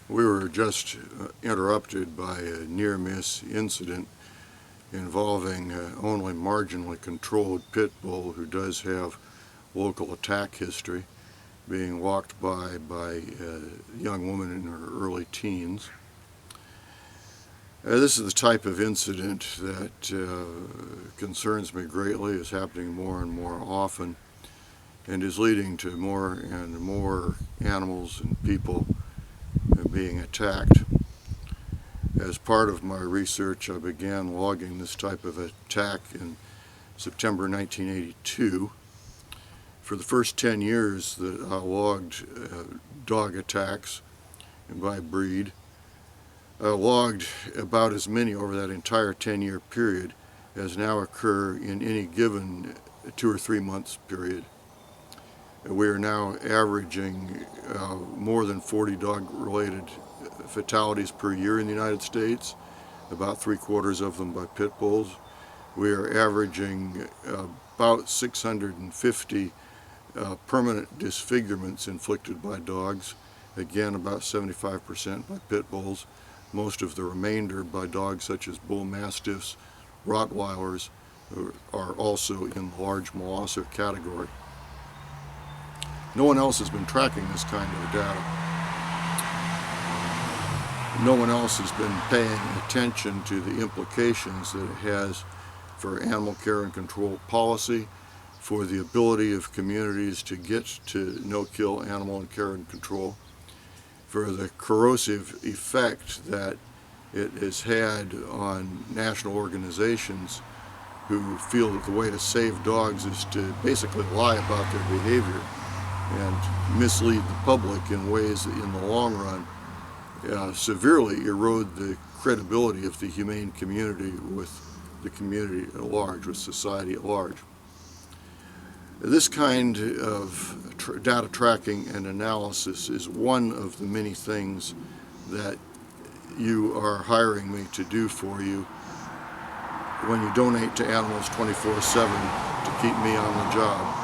We were just interrupted by a near-miss incident involving only marginally controlled pit bull who does have local attack history, being walked by a young woman in her early teens. This is the type of incident that concerns me greatly, is happening more and more often, and is leading to more and more animals and people being attacked. As part of my research, I began logging this type of attack in September 1982. For the first 10 years that I logged dog attacks by breed, I logged about as many over that entire 10-year period as now occur in any given 2 or 3 months period. We are now averaging more than 40 dog-related fatalities per year in the United States, about 3/4 of them by pit bulls. We are averaging about 650 permanent disfigurements inflicted by dogs, again about 75% by pit bulls, most of the remainder by dogs such as bull mastiffs, Rottweilers, who are also in the large molosser category. No one else has been tracking this kind of data. No one else has been paying attention to the implications that it has for animal care and control policy, for the ability of communities to get to no-kill animal care and control, for the corrosive effect that it has had on national organizations who feel that the way to save dogs is to basically lie about their behavior and mislead the public in ways that in the long run severely erode the credibility of the humane community with the community at large, with society at large. This kind of data tracking and analysis is one of the many things that you are hiring me to do for you when you donate to Animals 24/7 to keep me on the job.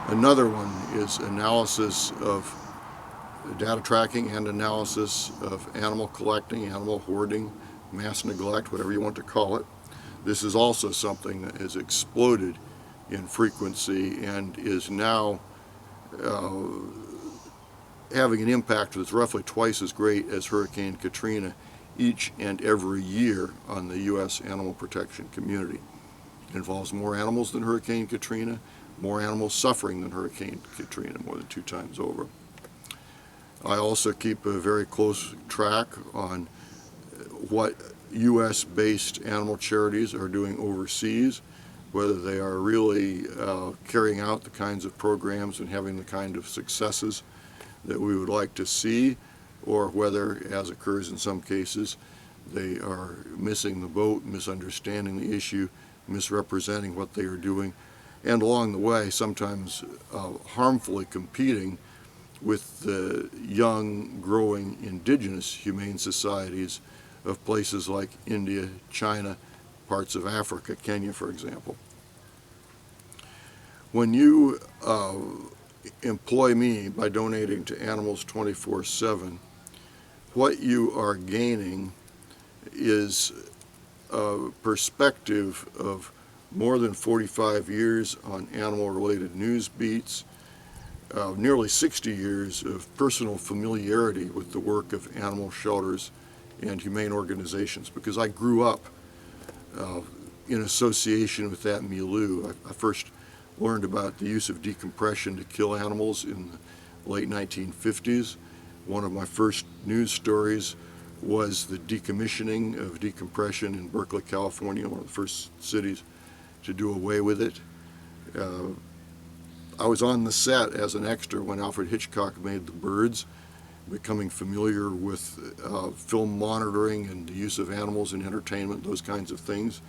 Another one is analysis of data tracking and analysis of animal collecting, animal hoarding, mass neglect, whatever you want to call it. This is also something that has exploded in frequency and is now having an impact that's roughly twice as great as Hurricane Katrina each and every year on the U.S. animal protection community. It involves more animals than Hurricane Katrina, more animals suffering than Hurricane Katrina, more than 2 times over. I also keep a very close track on what U.S.-based animal charities are doing overseas, whether they are really carrying out the kinds of programs and having the kind of successes that we would like to see, or whether, as occurs in some cases, they are missing the boat, misunderstanding the issue, misrepresenting what they are doing, and along the way sometimes harmfully competing with the young, growing indigenous humane societies of places like India, China, parts of Africa, Kenya, for example. When you employ me by donating to Animals 24/7, what you are gaining is a perspective of more than 45 years on animal-related news beats, nearly 60 years of personal familiarity with the work of animal shelters and humane organizations, because I grew up in association with that milieu. I first learned about the use of decompression to kill animals in the late 1950s. One of my first news stories was the decommissioning of decompression in Berkeley, California, one of the first cities to do away with it. I was on the set as an extra when Alfred Hitchcock made The Birds, becoming familiar with film monitoring and the use of animals in entertainment, those kinds of things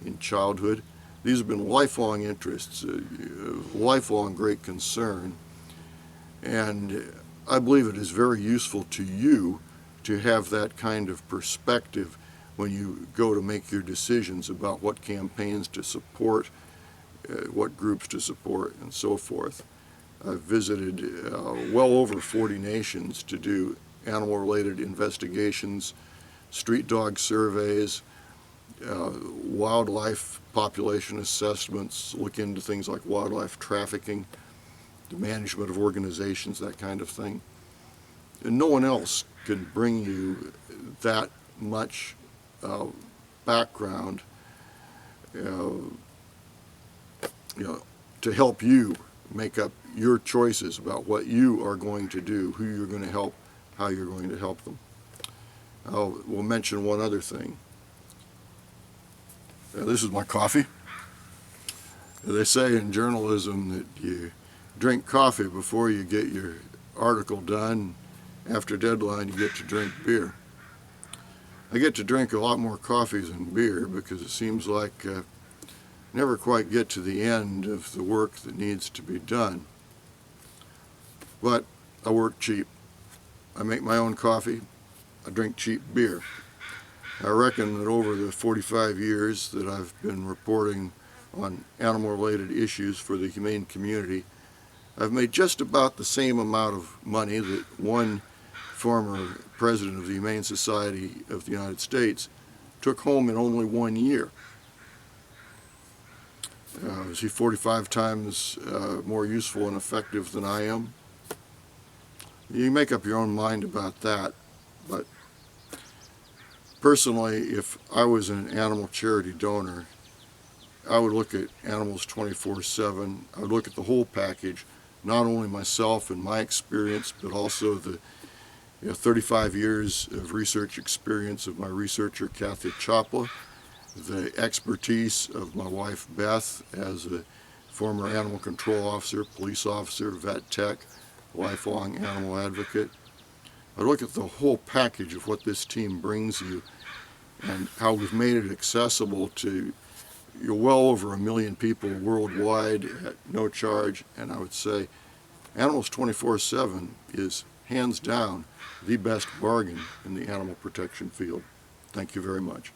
in childhood. These have been lifelong interests, lifelong great concern, and I believe it is very useful to you to have that kind of perspective when you go to make your decisions about what campaigns to support, what groups to support, and so forth. I've visited well over 40 nations to do animal-related investigations, street dog surveys, wildlife population assessments, look into things like wildlife trafficking, the management of organizations, that kind of thing. And no one else can bring you that much background to help you make up your choices about what you are going to do, who you're going to help, how you're going to help them. We'll mention one other thing. This is my coffee. They say in journalism that you drink coffee before you get your article done. After deadline, you get to drink beer. I get to drink a lot more coffee than beer because it seems like I never quite get to the end of the work that needs to be done. But I work cheap. I make my own coffee. I drink cheap beer. I reckon that over the 45 years that I've been reporting on animal-related issues for the humane community, I've made just about the same amount of money that one former president of the Humane Society of the United States took home in only 1 year. Is he 45 times more useful and effective than I am? You make up your own mind about that, but personally, if I was an animal charity donor, I would look at animals 24/7. I would look at the whole package, not only myself and my experience, but also the 35 years of research experience of my researcher, Kathy Chopla, the expertise of my wife, Beth, as a former animal control officer, police officer, vet tech, lifelong animal advocate. I look at the whole package of what this team brings you and how we've made it accessible to well over 1 million people worldwide at no charge, and I would say Animals 24/7 is hands down the best bargain in the animal protection field. Thank you very much.